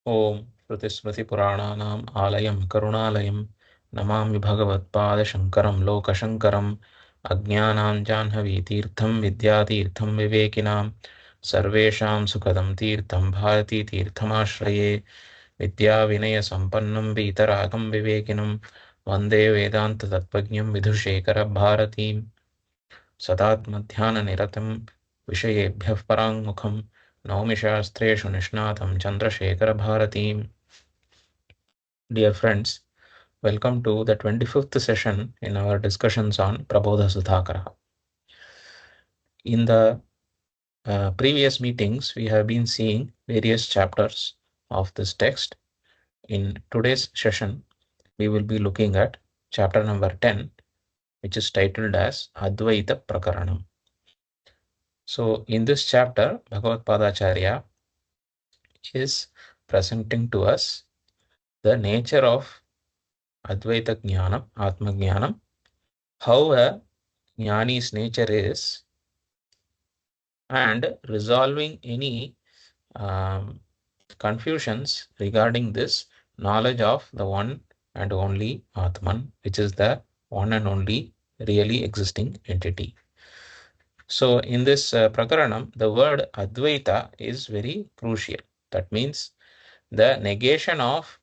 Om Shrutismriti-Purananam Alayam Karunalayam Namami Bhagavad-Pada-Shankaram Loka-Shankaram Ajnanam Janhavi-Tirtham Vidya-Tirtham Vivekinam Sarvesham Sukadam Tirtham Bharati-Tirtham-Ashraye Vidya-Vinaya-Sampannam Vitaragam Vivekinam Vande Vedanta-Tattvagnam Vidhushekara-Bharatim Sadatmadhyana-Niratam Vishayebhyah Parangmukham Naumi Shastreshu Nishnatam Chandrasekhara-Bharatim. Dear friends, welcome to the 25th session in our discussions on Prabodha Sudhakara. In the previous meetings, we have been seeing various chapters of this text. In today's session, we will be looking at chapter number 10, which is titled as Advaita Prakaranam. So, in this chapter, Bhagavad Padacharya is presenting to us the nature of Advaita Jnanam, Atma Jnanam, how a Jnani's nature is, and resolving any confusions regarding this knowledge of the one and only Atman, which is the one and only really existing entity. So, in this Prakaranam, the word Advaita is very crucial. That means the negation of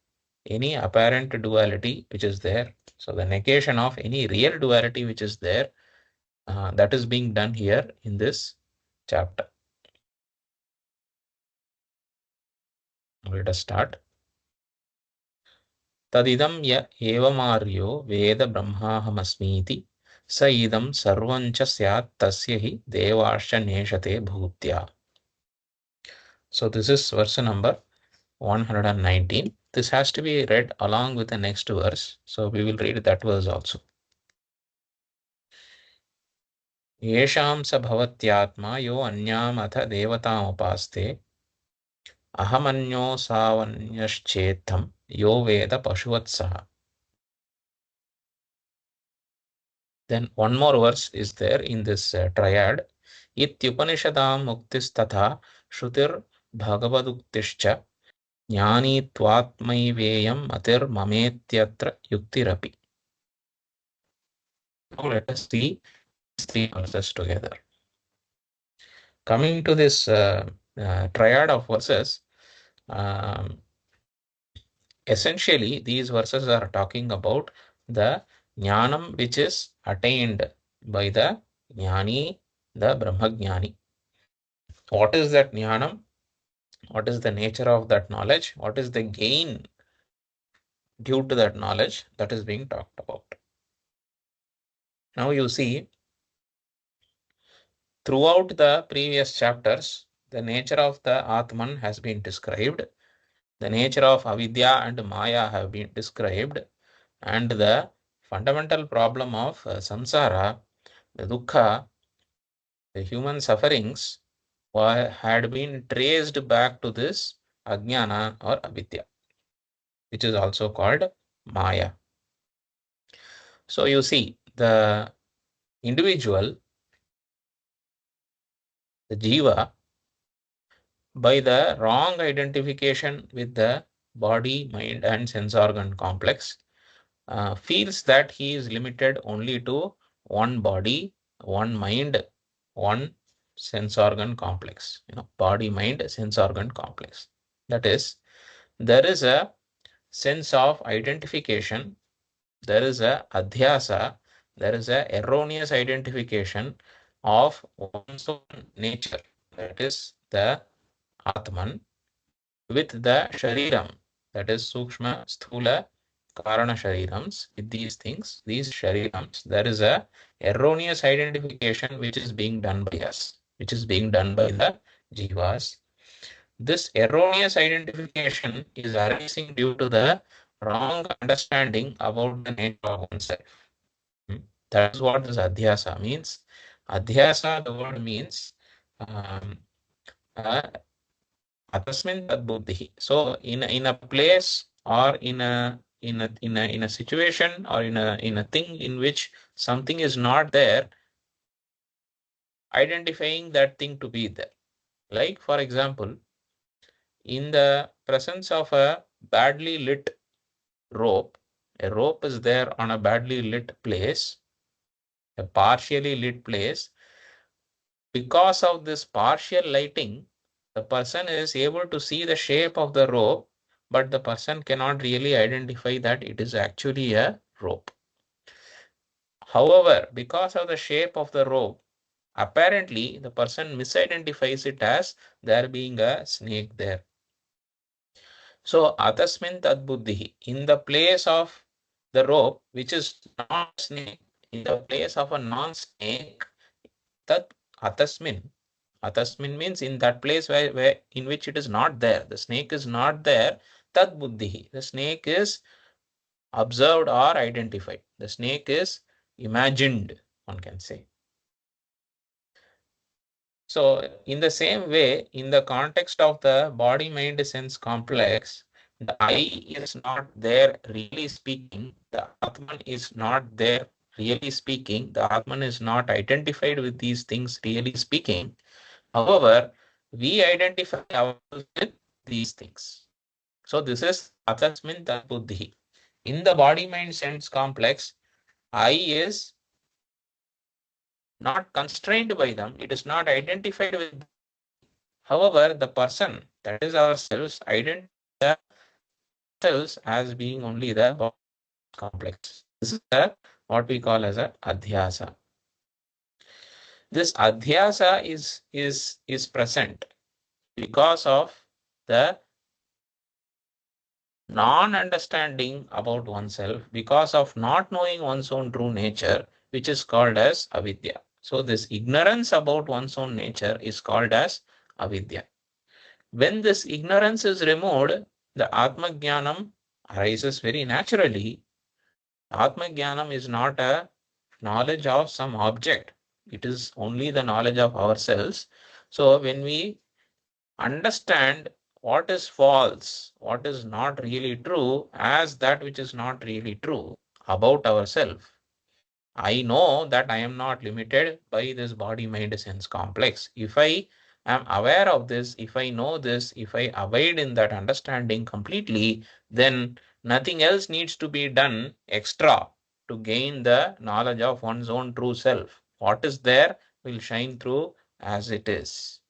any apparent duality which is there. So, the negation of any real duality which is there, that is being done here in this chapter. Let us start. Tadidam ya evamaryo veda brahmahamasmiti sa idam sarvancha syat tasya hi devasya neshate bhutya. So this is verse number 119. This has to be read along with the next verse. So we will read that verse also. Yesham sa bhavatyatma yo anyam atha devatam upaste ahamanyo savanyashchetam yo veda pashuvatsaha. Then one more verse is there in this triad. Ityupanishadam muktistatha shrutir bhagavaduktischa jnani tvatmaiveyam atir mametyatra yuktirapi. Now let us see these three verses together. Coming to this triad of verses, essentially these verses are talking about the jnanam which is attained by the jnani, the Brahmajnani. What is that jnanam? What is the nature of that knowledge? What is the gain due to that knowledge that is being talked about? Now you see, throughout the previous chapters, the nature of the Atman has been described. The nature of avidya and maya have been described. And the fundamental problem of samsara, the dukkha, the human sufferings, had been traced back to this ajnana or avidya, which is also called maya. So you see, the individual, the jiva, by the wrong identification with the body, mind, and sense organ complex, feels that he is limited only to one body, one mind, one sense organ complex. Body, mind, sense organ complex. That is, there is a sense of identification, there is a adhyasa, there is a erroneous identification of one's own nature, that is the Atman, with the Shariram, that is Sukshma, Sthula, Karana Sharirams. With these things, these Sharirams, there is a erroneous identification which is being done by us, which is being done by the Jivas. This erroneous identification is arising due to the wrong understanding about the nature of oneself. That is what this adhyasa means. Adhyasa, the word means atasmin tad buddhi. So in a place or in a situation or in a thing in which something is not there, identifying that thing to be there. Like for example, In the presence of a badly lit rope, a rope is there on a badly lit place, a partially lit place. Because of this partial lighting, the person is able to see the shape of the rope, but the person cannot really identify that it is actually a rope. However, because of the shape of the rope, apparently the person misidentifies it as there being a snake there. So, atasmin tad buddhi, in the place of the rope, which is not a snake, in the place of a non-snake, that atasmin. Atasmin means in that place where in which it is not there, the snake is not there, tad buddhi. The snake is observed or identified. The snake is imagined, one can say. So, in the same way, in the context of the body mind sense complex, the I is not there really speaking, the Atman is not there really speaking, the Atman is not identified with these things really speaking. However, we identify ourselves with these things. So, this is Atasmin Tatbuddhi. In the body mind sense complex, I is not constrained by them, it is not identified with. However, the person, that is ourselves, identify ourselves as being only the complex. This is what we call as a adhyasa. This adhyasa is present because of the non-understanding about oneself, because of not knowing one's own true nature, which is called as avidya. So this ignorance about one's own nature is called as avidya. When this ignorance is removed, the Atma Jnanam arises very naturally. Atma Jnanam is not a knowledge of some object. It is only the knowledge of ourselves. So when we understand what is false, what is not really true, as that which is not really true about ourselves, I know that I am not limited by this body mind sense complex. If I am aware of this, if I know this, if I abide in that understanding completely, then nothing else needs to be done extra to gain the knowledge of one's own true self. What is there will shine through as it is.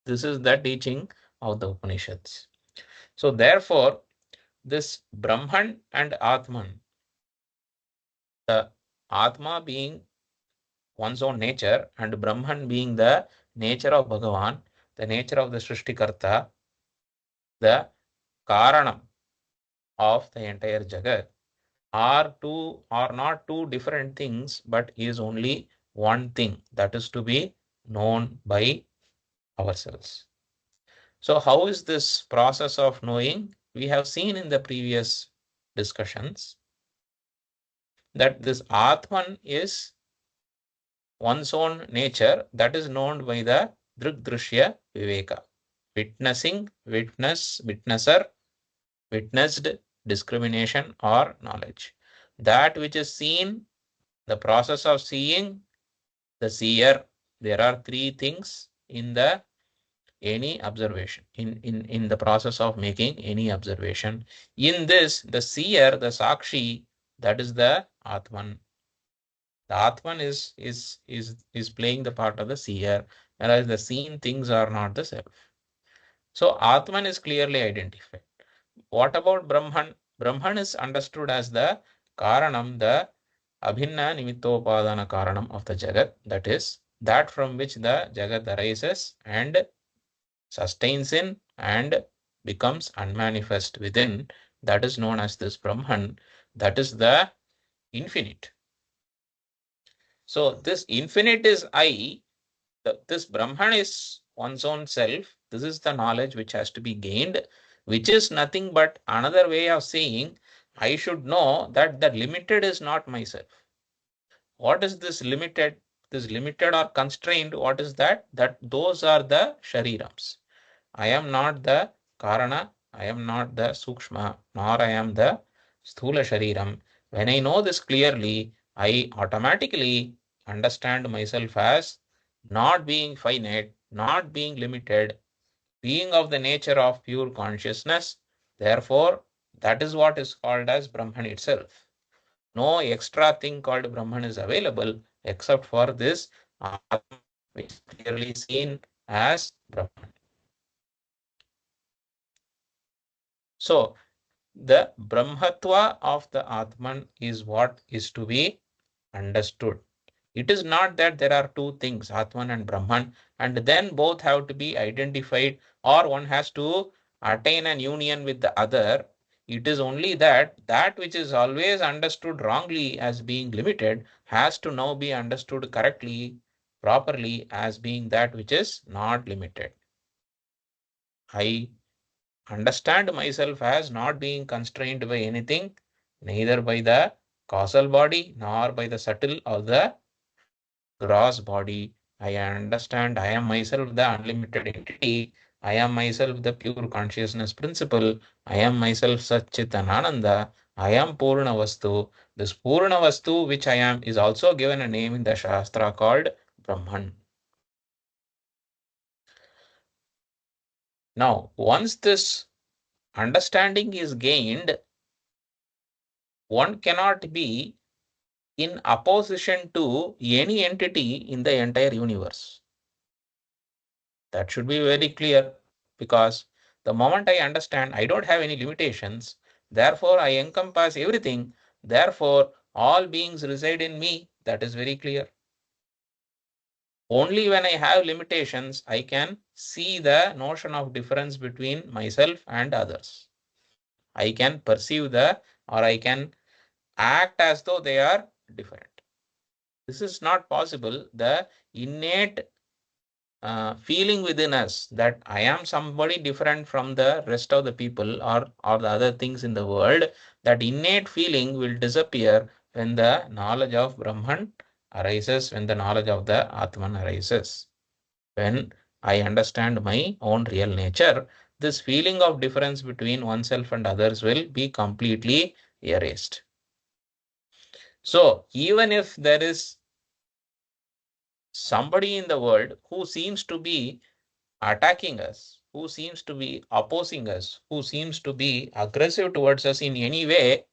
This is the teaching of the Upanishads. So therefore, this Brahman and Atman, the Atma being one's own nature and Brahman being the nature of Bhagavan, the nature of the Srishtikarta, the Karanam of the entire Jagat, are not two different things, but is only one thing that is to be known by ourselves. So how is this process of knowing? We have seen in the previous discussions that this Atman is one's own nature that is known by the Drishya Viveka. Witnessing, witnesser, witnessed, discrimination or knowledge. That which is seen, the process of seeing, the seer. There are three things in the any observation, in the process of making any observation. In this, the seer, the Sakshi, that is the Atman. The Atman is playing the part of the seer, whereas the seen things are not the self. So Atman is clearly identified. What about Brahman? Brahman is understood as the Karanam, the Abhinna Nimittopadana Karanam of the Jagat, that is, that from which the Jagat arises and sustains in and becomes unmanifest within. That is known as this Brahman. That is the infinite. So this infinite is I. This Brahman is one's own self. This is the knowledge which has to be gained, which is nothing but another way of saying I should know that the limited is not myself. What is this limited? This limited or constrained, what is that? That those are the sharirams. I am not the Karana, I am not the Sukshma, nor I am the Sthula Shariram. When I know this clearly, I automatically understand myself as not being finite, not being limited, being of the nature of pure consciousness. Therefore, that is what is called as Brahman itself. No extra thing called Brahman is available except for this Atman, which is clearly seen as Brahman. So, the Brahmatva of the Atman is what is to be understood. It is not that there are two things, Atman and Brahman, and then both have to be identified or one has to attain an union with the other. It is only that that which is always understood wrongly as being limited has to now be understood correctly, properly as being that which is not limited. I understand myself as not being constrained by anything, neither by the causal body nor by the subtle or the gross body. I understand I am myself the unlimited entity. I am myself the pure consciousness principle. I am myself Satchit and Ananda. I am Purna Vastu. This Purna Vastu, which I am, is also given a name in the Shastra called Brahman. Now, once this understanding is gained, one cannot be in opposition to any entity in the entire universe. That should be very clear, because the moment I understand I don't have any limitations, therefore I encompass everything, therefore all beings reside in me. That is very clear. Only when I have limitations, I can see the notion of difference between myself and others. I can perceive or I can act as though they are different. This is not possible. The innate feeling within us that I am somebody different from the rest of the people or the other things in the world, that innate feeling will disappear when the knowledge of Brahman arises, when the knowledge of the Atman arises. When I understand my own real nature, this feeling of difference between oneself and others will be completely erased. So, even if there is somebody in the world who seems to be attacking us, who seems to be opposing us, who seems to be aggressive towards us in any way,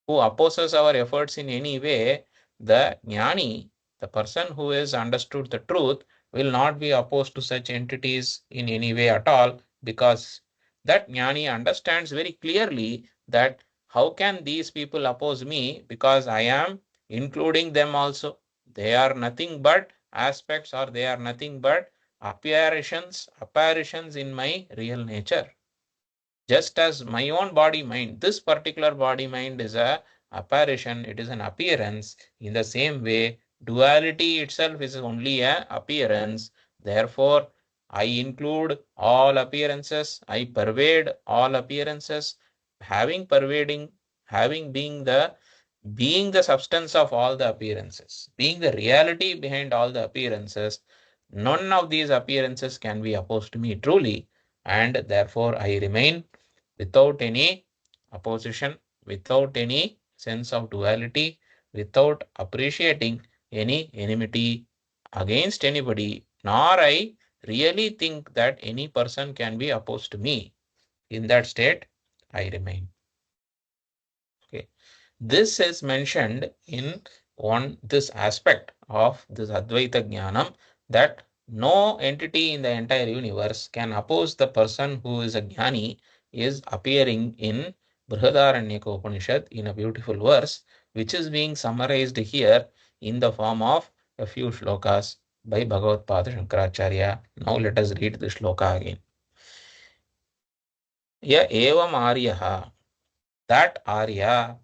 who opposes our efforts in any way, the jnani, the person who has understood the truth, will not be opposed to such entities in any way at all, because that jnani understands very clearly that how can these people oppose me, because I am including them also. They are nothing but aspects, or they are nothing but apparitions in my real nature. Just as my own body mind, this particular body mind is a apparition, it is an appearance. In the same way, duality itself is only a appearance. Therefore, I include all appearances, I pervade all appearances, having pervading, having being the substance of all the appearances, being the reality behind all the appearances. None of these appearances can be opposed to me truly, and therefore I remain without any opposition, without any sense of duality, without appreciating any enmity against anybody, nor I really think that any person can be opposed to me. In that state, I remain. Okay. This is mentioned in this aspect of this Advaita Jnanam, that no entity in the entire universe can oppose the person who is a Jnani, is appearing in Brihadaranyaka Upanishad in a beautiful verse, which is being summarized here in the form of a few shlokas by Bhagavad Pada Shankaracharya. Now let us read the shloka again. Ya evam aryaha, that Arya,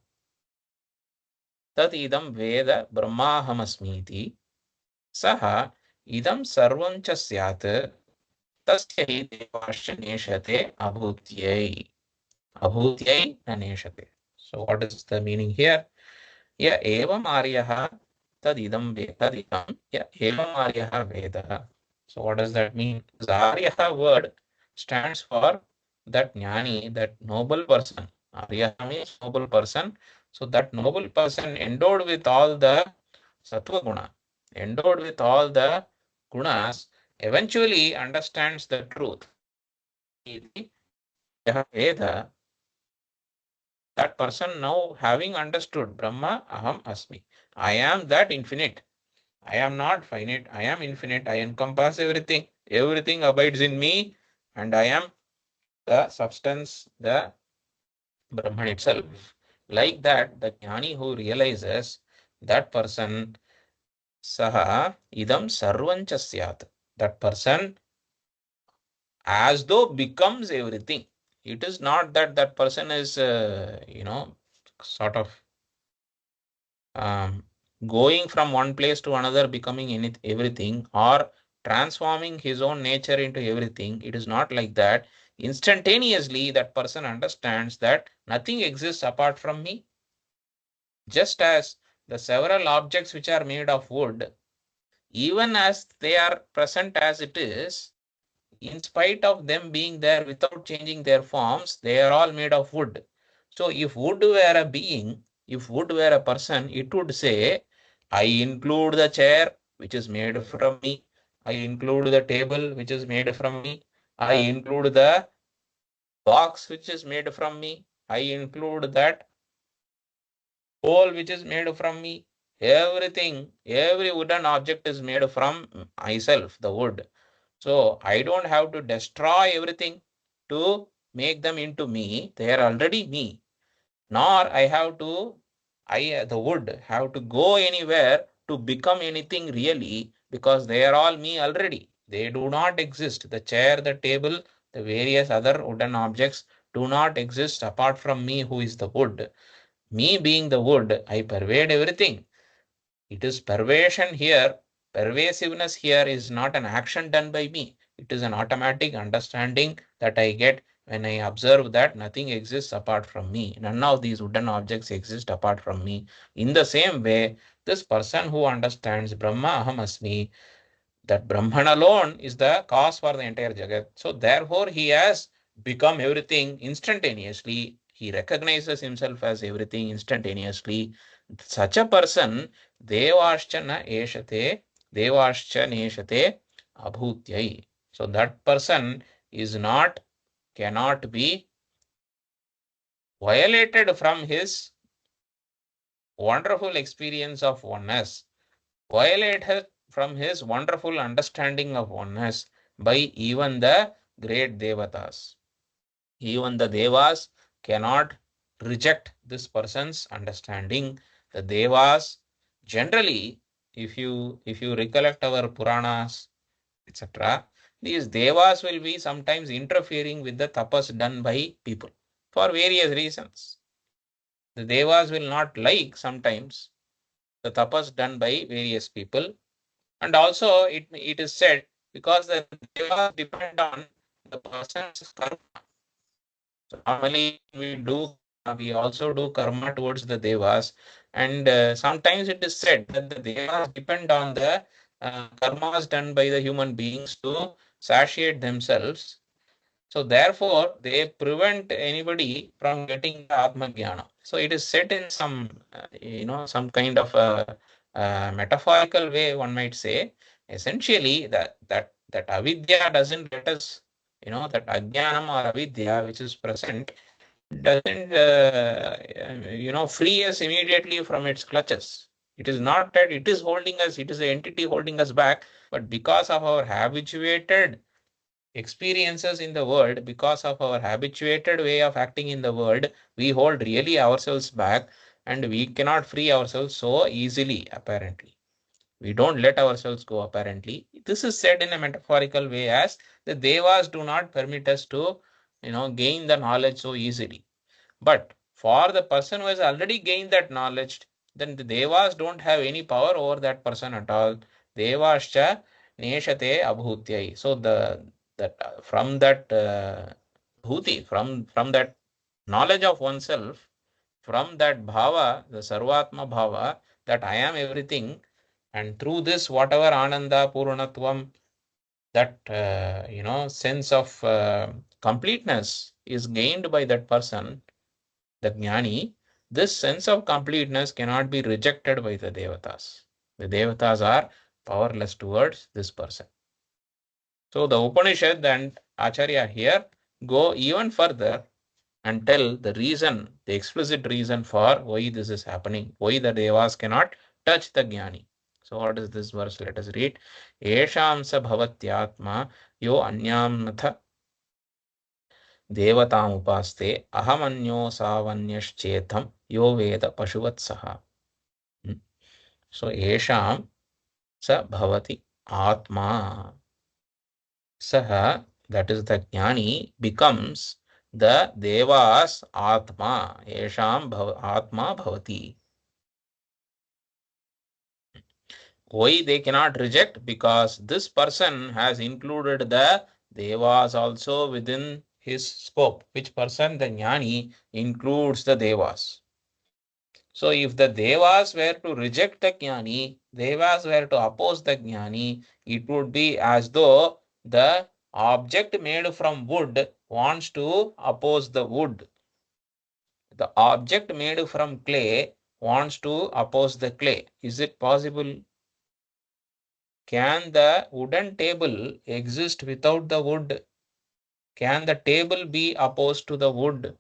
tat idam veda brahmahamasmiti, saha idam sarvam cha syat, tasya hi devasya neshate abhutyai. Abhutyai naneshate. So what is the meaning here? Ya evam aryaha tad idam vedam ya evam aryaha veda. So what does that mean? The aryaha word stands for that jnani, that noble person. Aryaha means noble person. So that noble person endowed with all the sattva guna, endowed with all the gunas, eventually understands the truth. iti yaha veda. That person now having understood Brahma aham asmi. I am that infinite. I am not finite. I am infinite. I encompass everything. Everything abides in me, and I am the substance, the Brahman itself. Like that, the jnani who realizes, that person saha idam sarvancha syat. That person as though becomes everything. It is not that that person is, sort of um, going from one place to another, becoming everything, or transforming his own nature into everything. It is not like that. Instantaneously, that person understands that nothing exists apart from me. Just as the several objects which are made of wood, even as they are present as it is, in spite of them being there without changing their forms, they are all made of wood. So if wood were a being, if wood were a person, it would say, I include the chair which is made from me, I include the table which is made from me, I include the box which is made from me, I include that pole which is made from me. Everything, every wooden object is made from myself, the wood. So I don't have to destroy everything to make them into me. They are already me. Nor I have to, the wood, have to go anywhere to become anything really, because they are all me already. They do not exist. The chair, the table, the various other wooden objects do not exist apart from me, who is the wood. Me being the wood, I pervade everything. It is pervasion here. Pervasiveness here is not an action done by me. It is an automatic understanding that I get when I observe that nothing exists apart from me. None of these wooden objects exist apart from me. In the same way, this person who understands Brahma Aham Asmi, that Brahman alone is the cause for the entire Jagat. So therefore, he has become everything instantaneously. He recognizes himself as everything instantaneously. Such a person, Devascha na eshate, Devascha neshate abhutyai. So that person is not, cannot be violated from his wonderful experience of oneness, violated from his wonderful understanding of oneness by even the great devatas. Even the devas cannot reject this person's understanding. The devas generally, if you recollect our Puranas, etc., these devas will be sometimes interfering with the tapas done by people for various reasons. The devas will not like sometimes the tapas done by various people. And also it is said, because the devas depend on the person's karma. So normally we also do karma towards the devas, and sometimes it is said that the devas depend on the karmas done by the human beings to satiate themselves. So therefore, they prevent anybody from getting the Atma Jnana. So it is said in some, some kind of a metaphorical way, one might say. Essentially, that avidya doesn't let us, that ajnanam or avidya, which is present, doesn't, free us immediately from its clutches. It is not that it is holding us, it is the entity holding us back, but because of our habituated experiences in the world, because of our habituated way of acting in the world, we hold really ourselves back, and we cannot free ourselves so easily, apparently. We don't let ourselves go, apparently. This is said in a metaphorical way, as the devas do not permit us to, gain the knowledge so easily. But for the person who has already gained that knowledge, then the devas don't have any power over that person at all. Devascha neshate abhutyai. So that from that bhuti, from that knowledge of oneself, from that bhava, the sarvatma bhava, that I am everything, and through this whatever ananda purnatvam, that sense of completeness is gained by that person, the jnani. This sense of completeness cannot be rejected by the devatas. The devatas are powerless towards this person. So the Upanishad and Acharya here go even further and tell the reason, the explicit reason for why this is happening, why the devas cannot touch the jnani. So what is this verse? Let us read. Esham sa bhavatyatma yo anyam natha devatam upaste ahamanyo savanyashchetam yo veda pashuvatsaha. So esham sa bhavati atma. Saha, that is the jnani, becomes the devas atma. Esham atma bhavati. Why they cannot reject? Because this person has included the devas also within his scope. Which person? The jnani includes the devas. So if the devas were to reject the jnani, devas were to oppose the jnani, it would be as though the object made from wood wants to oppose the wood. The object made from clay wants to oppose the clay. Is it possible? Can the wooden table exist without the wood? Can the table be opposed to the wood?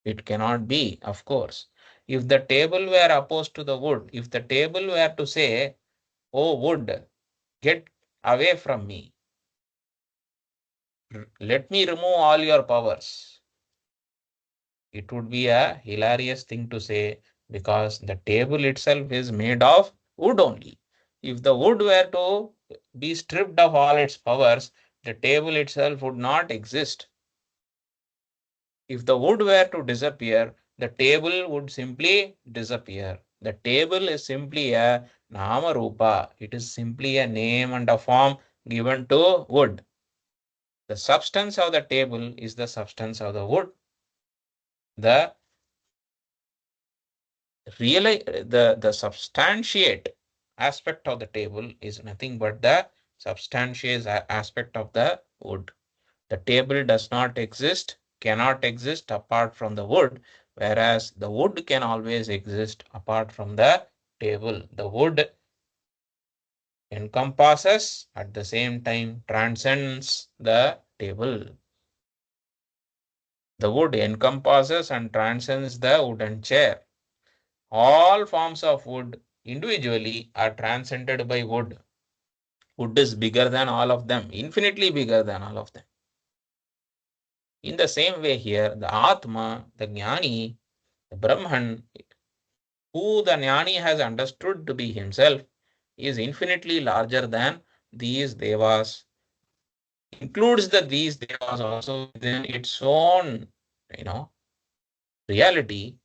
It cannot be, of course. If the table were opposed to the wood, if the table were to say, "Oh, wood, get away from me. Let me remove all your powers," it would be a hilarious thing to say because the table itself is made of wood only. If the wood were to be stripped of all its powers, the table itself would not exist. If the wood were to disappear, the table would simply disappear. The table is simply a nama rupa. It is simply a name and a form given to wood. The substance of the table is the substance of the wood. The the substantiate aspect of the table is nothing but the substantiate aspect of the wood. The table does not exist, cannot exist apart from the wood, whereas the wood can always exist apart from the table. The wood encompasses, at the same time transcends the table. The wood encompasses and transcends the wooden chair. All forms of wood individually are transcended by wood. Wood is bigger than all of them, infinitely bigger than all of them. In the same way here, the Atma, the Jnani, the Brahman, who the Jnani has understood to be himself, is infinitely larger than these devas, includes these devas also within its own, reality.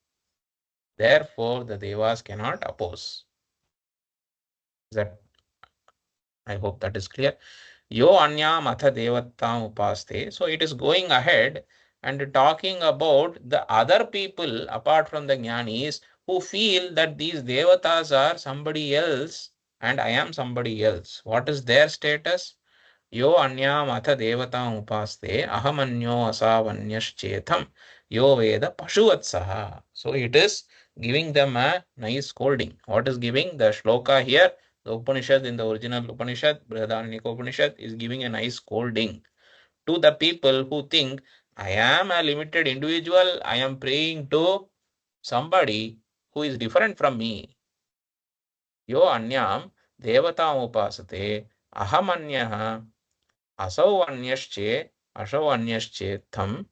Therefore, the devas cannot oppose. That I hope that is clear. Yo anya matha devatam upaste. So it is going ahead and talking about the other people apart from the jnanis who feel that these devatas are somebody else and I am somebody else. What is their status? Yo anyam atha devatam upaste ahamanyo asavanyashchetam yo veda pashuvatsaha. So it is giving them a nice scolding. What is giving? The shloka here, the Upanishad in the original Upanishad, Brihadaranyaka Upanishad, is giving a nice scolding to the people who think I am a limited individual, I am praying to somebody who is different from me. Yo anyam devatam upasate ahamanyah asau anyasche asau anyasche tham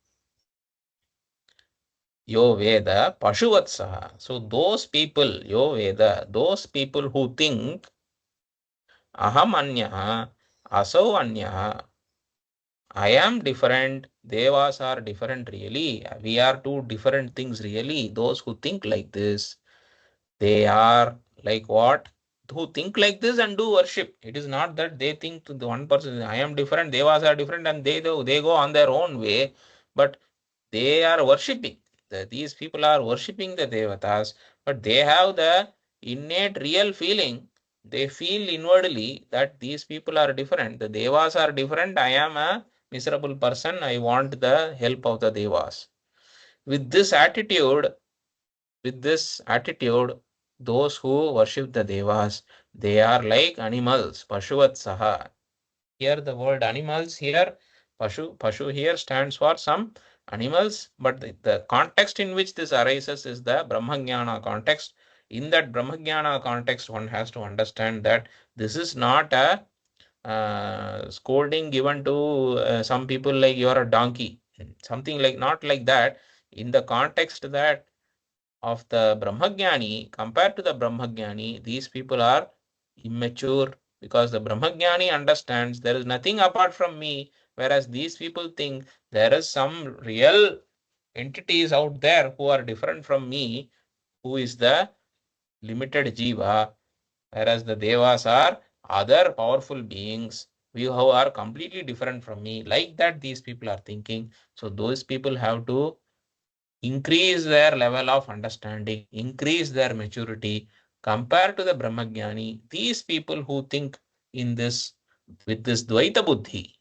yo veda pashuvatsaha. So those people, yo veda, those people who think aham anyah asau anyah, I am different, devas are different really, we are two different things really. Those who think like this, they are like what? Who think like this and do worship. It is not that they think to the one person, I am different, devas are different, and they go on their own way, but they are worshipping. These people are worshipping the devatas, but they have the innate real feeling. They feel inwardly that these people are different. The devas are different. I am a miserable person. I want the help of the devas. With this attitude, those who worship the devas, they are like animals. Pashuvat saha. Here the word animals here, Pashu here stands for some animals, but the context in which this arises is the Brahmajnana context. In that Brahmajnana context, one has to understand that this is not a scolding given to some people like you are a donkey, something like not like that. In the context that of the Brahmajnani, compared to the Brahmajnani, these people are immature because the Brahmajnani understands there is nothing apart from me, whereas these people think there is some real entities out there who are different from me, who is the limited jiva, whereas the devas are other powerful beings who are completely different from me. Like that, these people are thinking. So those people have to increase their level of understanding, increase their maturity compared to the Brahmajnani. These people who think in this with this Dvaita Buddhi,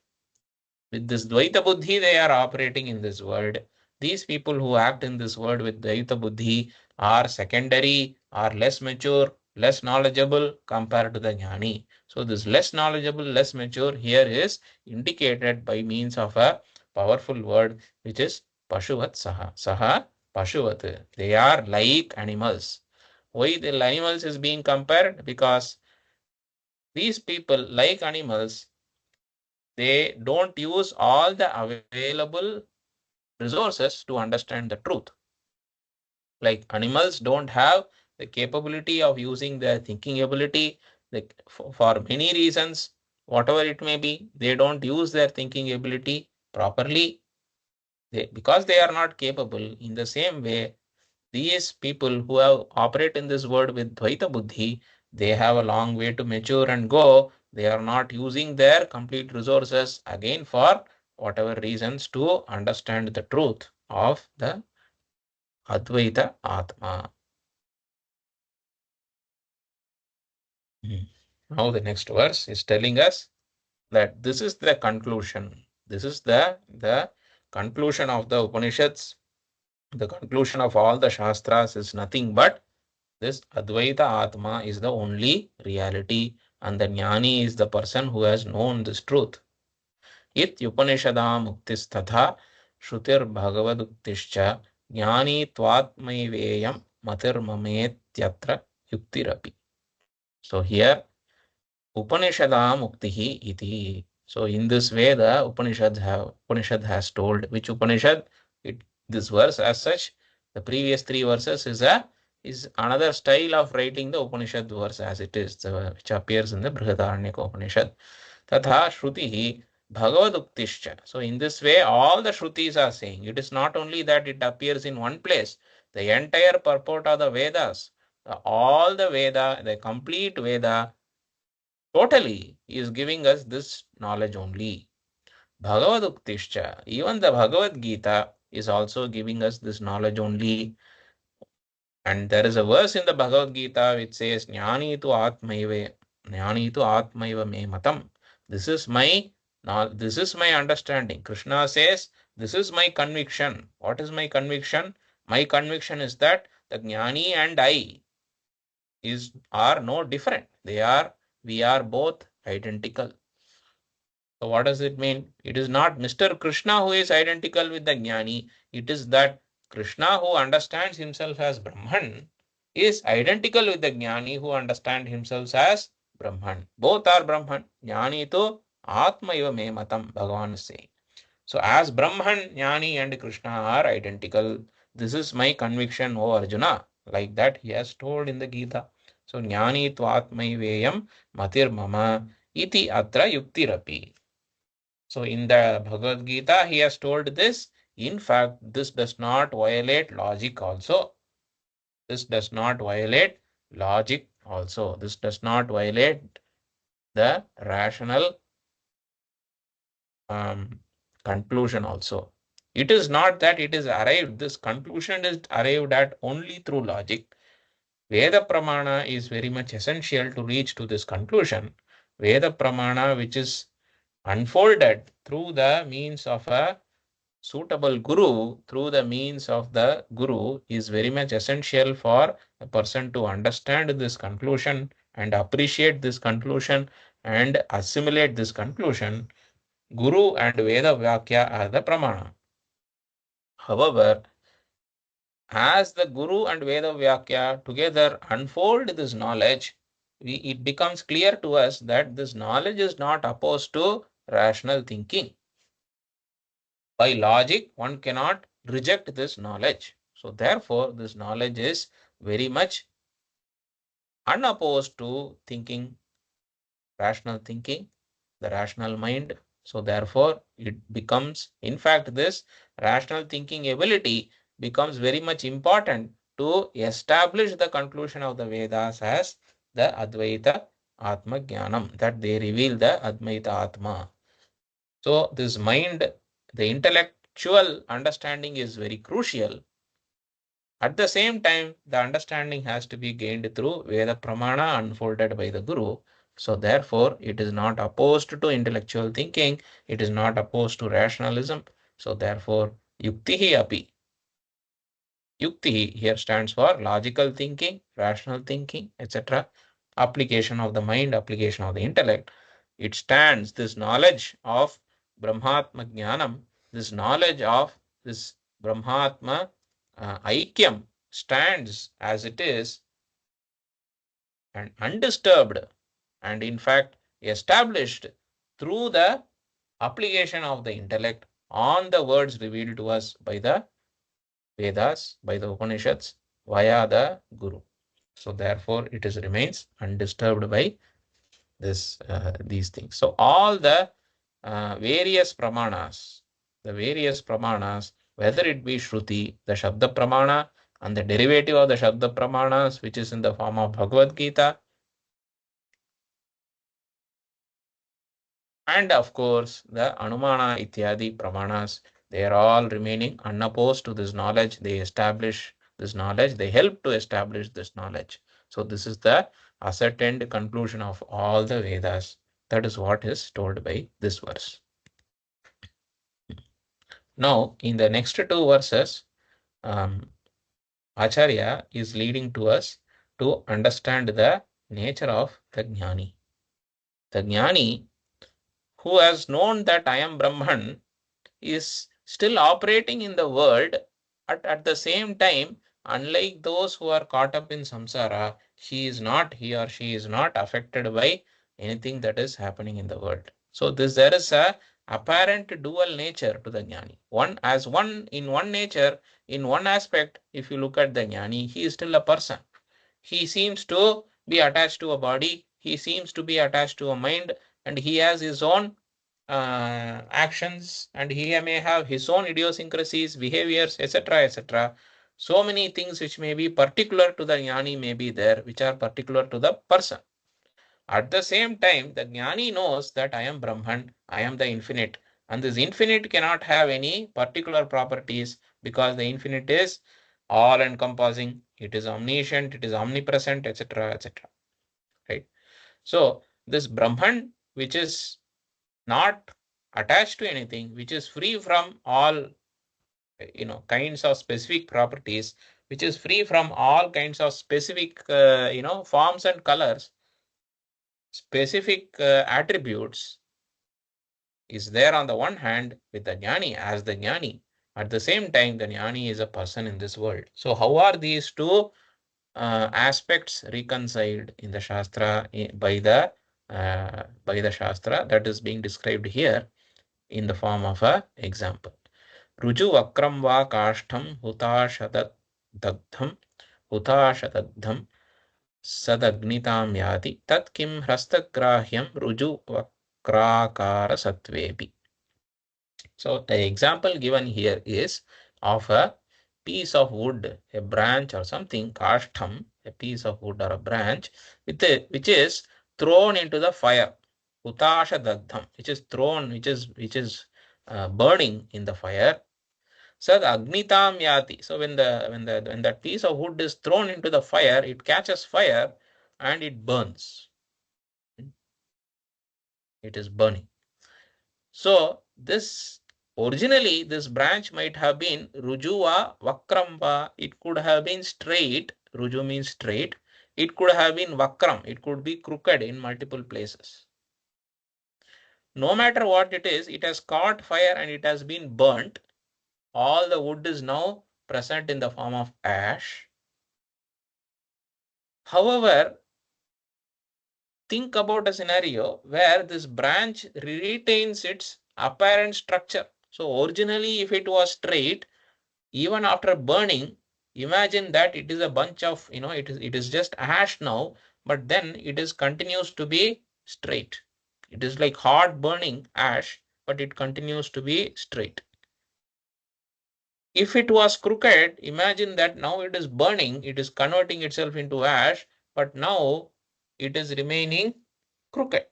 with this Dvaita Buddhi, they are operating in this world. These people who act in this world with Dvaita Buddhi are secondary, are less mature, less knowledgeable compared to the Jnani. So, this less knowledgeable, less mature here is indicated by means of a powerful word which is Pashuvat Saha. Saha Pashuvat. They are like animals. Why the animals is being compared? Because these people, like animals, they don't use all the available resources to understand the truth. Like animals don't have the capability of using their thinking ability, like for many reasons, whatever it may be, they don't use their thinking ability properly. Because they are not capable. In the same way, these people who have operate in this world with Dvaita Buddhi, they have a long way to mature and go. They are not using their complete resources again for whatever reasons to understand the truth of the Advaita Atma. Now the next verse is telling us that this is the conclusion. This is the conclusion of the Upanishads. The conclusion of all the Shastras is nothing but this Advaita Atma is the only reality, and the Jnani is the person who has known this truth. It Upanishadam Muktistatha Shrutir Bhagavaduktischa Jnani Tvatmaiveyam Matir Mametyatra Yuktirapi. So here Upanishadam Muktihi iti. So in this way, the Upanishad has told which Upanishad. This verse as such, the previous three verses is another style of writing the Upanishad verse as it is, which appears in the Brihadaranyaka Upanishad. Tatha Shrutihi Bhagavaduktischa. So in this way, all the Shrutis are saying. It is not only that it appears in one place. The entire purport of the Vedas, all the Veda, the complete Veda, totally is giving us this knowledge only. Bhagavaduktischa, even the Bhagavad Gita is also giving us this knowledge only. And there is a verse in the Bhagavad Gita which says, Jnani tu atmaiva me matam. This is my understanding. Krishna says, this is my conviction. What is my conviction? My conviction is that the Jnani and I are no different. We are both identical. So what does it mean? It is not Mr. Krishna who is identical with the Jnani. It is that Krishna who understands himself as Brahman is identical with the Jnani who understands himself as Brahman. Both are Brahman. Jnani to Atma iva me matam, Bhagavan is saying. So as Brahman, Jnani and Krishna are identical. This is my conviction, O Arjuna. Like that he has told in the Gita. So Jnani tvatmaiveyam matir mama iti atra yuktirapi. So in the Bhagavad Gita, he has told this. In fact, this does not violate logic also. This does not violate logic also. This does not violate the rational conclusion also. It is not that it is arrived. This conclusion is arrived at only through logic. Veda Pramana is very much essential to reach to this conclusion. Veda Pramana, which is unfolded through the means of a suitable guru, through the means of the guru, is very much essential for a person to understand this conclusion and appreciate this conclusion and assimilate this conclusion. Guru and Veda Vyakya are the Pramana. However, as the Guru and Veda Vyakya together unfold this knowledge, it becomes clear to us that this knowledge is not opposed to rational thinking. By logic, one cannot reject this knowledge. So, therefore, this knowledge is very much unopposed to thinking, rational thinking, the rational mind. So, therefore, it becomes, in fact, this rational thinking ability becomes very much important to establish the conclusion of the Vedas as the Advaita Atma Jnanam, that they reveal the Advaita Atma. So, this mind, the intellectual understanding is very crucial. At the same time, the understanding has to be gained through Veda Pramana unfolded by the Guru. So, therefore, it is not opposed to intellectual thinking, it is not opposed to rationalism. So, therefore, Yuktihi api. Yukti here stands for logical thinking, rational thinking, etc. Application of the mind, application of the intellect. It stands, this knowledge of Brahmatma Jnanam, this knowledge of this Brahmatma Aikyam stands as it is and undisturbed and in fact established through the application of the intellect on the words revealed to us by the Vedas, by the Upanishads, via the Guru. So therefore, it is remains undisturbed by these things. So all the various pramanas, whether it be Shruti, the Shabda Pramana, and the derivative of the Shabda Pramanas, which is in the form of Bhagavad Gita, and of course the Anumana Ityadi Pramanas, they are all remaining unopposed to this knowledge. They establish this knowledge, they help to establish this knowledge. So this is the ascertained conclusion of all the Vedas. That is what is told by this verse. Now, in the next two verses, Acharya is leading to us to understand the nature of the Jnani. The Jnani who has known that I am Brahman is still operating in the world at the same time, unlike those who are caught up in samsara, he or she is not affected by anything that is happening in the world. So there is a apparent dual nature to the jnani. One nature, in one aspect, if you look at the jnani, he is still a person. He seems to be attached to a body, he seems to be attached to a mind, and he has his own actions, and he may have his own idiosyncrasies, behaviors, etc., etc. So many things which may be particular to the jnani may be there, which are particular to the person. At the same time, the jnani knows that I am Brahman, I am the infinite, and this infinite cannot have any particular properties because the infinite is all encompassing, it is omniscient, it is omnipresent, etc., etc. Right? So, this Brahman, which is not attached to anything, which is free from all kinds of specific properties, which is free from all kinds of specific forms and colors, specific attributes, is there on the one hand with the jnani as the jnani. At the same time, the jnani is a person in this world. So how are these two aspects reconciled in the Shastra by the Shastra that is being described here in the form of a example? Ruju vakram va kashtam hutashadagdham sadagnitam yati tat kim hrastagrahyam ruju vakrakara satvepi. So the example given here is of a piece of wood, a branch or something, kashtam, a piece of wood or a branch, which is thrown into the fire. Utasha dagdham, which is thrown, which is burning in the fire. Sad agnitam yati. So when that piece of wood is thrown into the fire, it catches fire and it burns. It is burning. So originally this branch might have been rujuva vakramba. It could have been straight. Ruju means straight. It could have been vakram. It could be crooked in multiple places. No matter what it is, it has caught fire and it has been burnt. All the wood is now present in the form of ash. However, think about a scenario where this branch retains its apparent structure. So originally, if it was straight, even after burning, imagine that it is a bunch of, it is just ash now, but then it is continues to be straight. It is like hot burning ash, but it continues to be straight. If it was crooked, imagine that now it is burning, it is converting itself into ash, but now it is remaining crooked.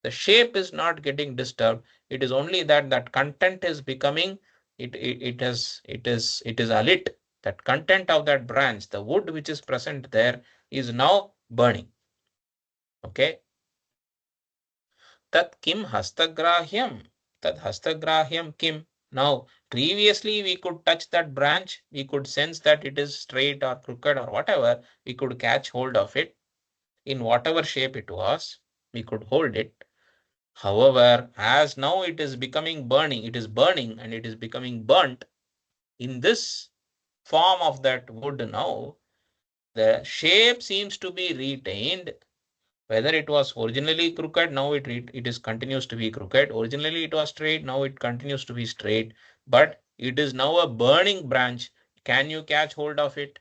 The shape is not getting disturbed. It is only that content is becoming, it is alit. That content of that branch, the wood which is present there, is now burning. Okay. Tat kim hastagrahyam. Tat hastagrahyam kim. Now, previously we could touch that branch, we could sense that it is straight or crooked or whatever, we could catch hold of it in whatever shape it was, we could hold it. However, as now it is becoming burning, it is burning and it is becoming burnt in this form of that wood now, the shape seems to be retained. Whether it was originally crooked, now it is continues to be crooked. Originally it was straight, now it continues to be straight. But it is now a burning branch. Can you catch hold of it?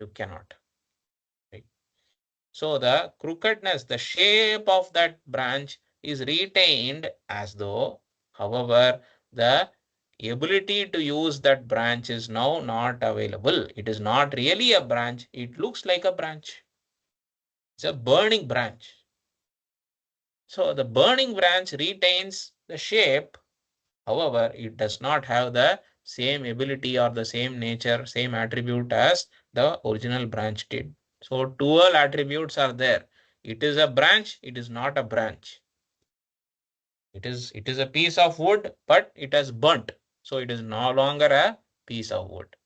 You cannot. Right? So the crookedness, the shape of that branch is retained as though, however, the ability to use that branch is now not available. It is not really a branch. It looks like a branch. It's a burning branch. So the burning branch retains the shape. However, it does not have the same ability or the same nature, same attribute as the original branch did. So dual attributes are there. It is a branch, it is not a branch. It is a piece of wood, but it has burnt. So it is no longer a piece of wood.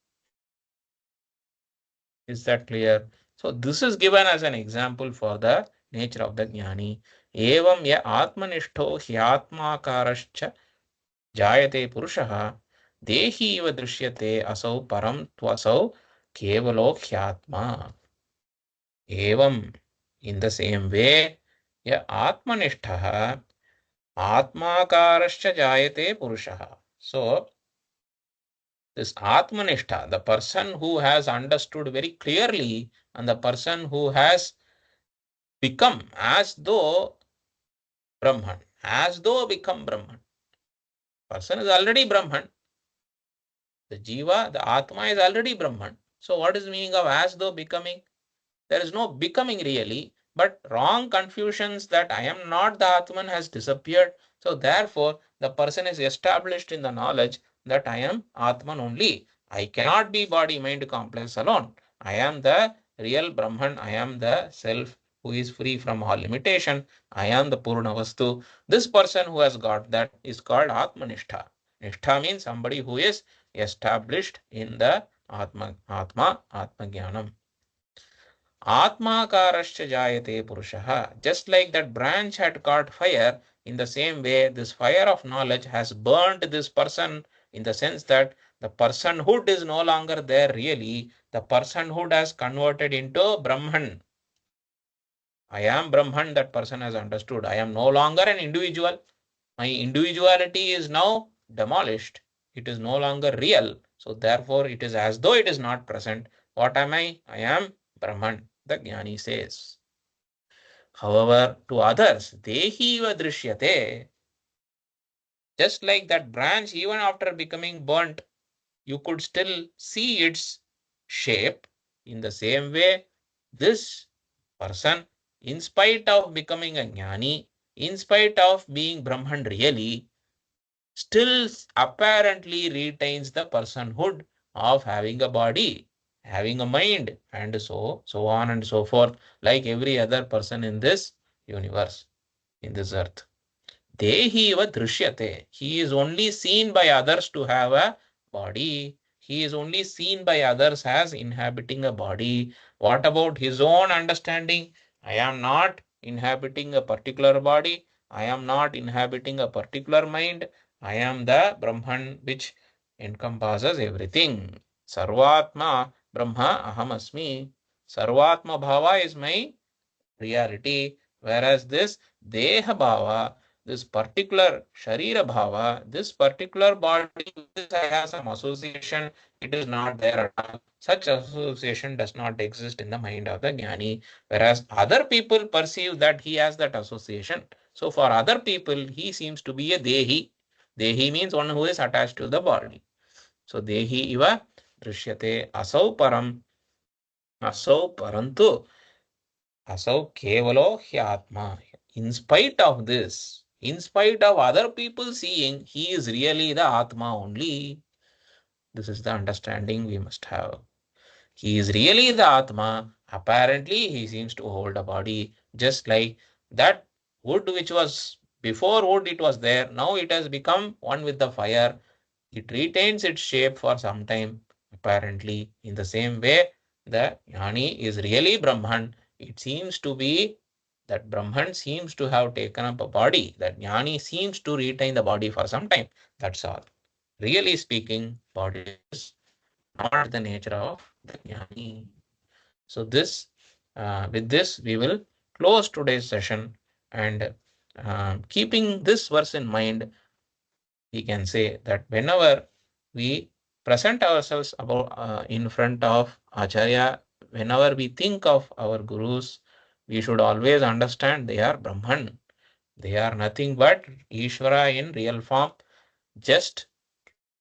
Is that clear? So this is given as an example for the nature of the jnani. Evam ya atmanishto hyatmakarascha jayate purushah dehi iva drishyate asau param tvasau kevalo hyatma. Evam, in the same way, ya atmanishtah atmakarascha jayate purushah. So this atmanishtha, the person who has understood very clearly and the person who has become as though Brahman, as though become Brahman. Person is already Brahman. The Jiva, the Atma is already Brahman. So what is the meaning of as though becoming? There is no becoming really, but wrong confusions that I am not the Atman has disappeared. So therefore, the person is established in the knowledge that I am Atman only. I cannot be body mind complex alone. I am the real Brahman. I am the self who is free from all limitation. I am the Purna Vastu. This person who has got that is called Atmanishtha. Nishtha means somebody who is established in the Atma Jnanam. Atmakarascha jayate purushah. Just like that branch had caught fire, in the same way, this fire of knowledge has burned this person in the sense that the personhood is no longer there really. The personhood has converted into Brahman. I am Brahman, that person has understood. I am no longer an individual. My individuality is now demolished. It is no longer real. So therefore, it is as though it is not present. What am I? I am Brahman, the Jnani says. However, to others, dehiva drishyate. Just like that branch, even after becoming burnt, you could still see its shape. In the same way, this person, in spite of becoming a jnani, in spite of being Brahman really, still apparently retains the personhood of having a body, having a mind, and so on and so forth, like every other person in this universe, in this earth. Dehiva drishyate. He is only seen by others to have a body. He is only seen by others as inhabiting a body. What about his own understanding? I am not inhabiting a particular body. I am not inhabiting a particular mind. I am the Brahman which encompasses everything. Sarvatma Brahma Aham Asmi. Sarvatma Bhava is my reality, whereas this Deha Bhava, this particular Sharira Bhava, this particular body, this I have some association, it is not there at all. Such association does not exist in the mind of the Jnani, whereas other people perceive that he has that association. So for other people, he seems to be a Dehi. Dehi means one who is attached to the body. So Dehi iva drishyate asau parantu Asau kevalo hyatma. In spite of this, in spite of other people seeing, he is really the Atma only. This is the understanding we must have. He is really the Atma. Apparently, he seems to hold a body, just like that wood which was before wood, it was there. Now it has become one with the fire. It retains its shape for some time, apparently. In the same way, the Jnani is really Brahman. It seems to be that Brahman seems to have taken up a body. That Jnani seems to retain the body for some time. That's all. Really speaking, body is not the nature of the Jnani. So with this, we will close today's session, and keeping this verse in mind, we can say that whenever we present ourselves in front of Acharya, whenever we think of our gurus, we should always understand they are Brahman. They are nothing but Ishvara in real form, just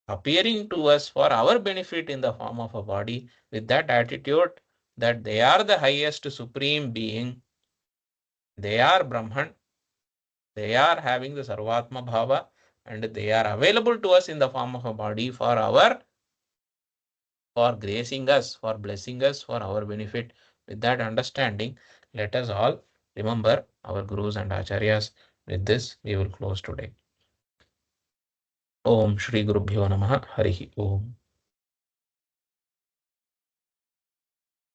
appearing to us for our benefit in the form of a body, with that attitude that they are the highest supreme being. They are Brahman. They are having the Sarvatma Bhava, and they are available to us in the form of a body for gracing us, for blessing us, for our benefit. With that understanding, let us all remember our gurus and acharyas. With this, we will close today. Om Shri Gurubhyo Namaha Harihi Om.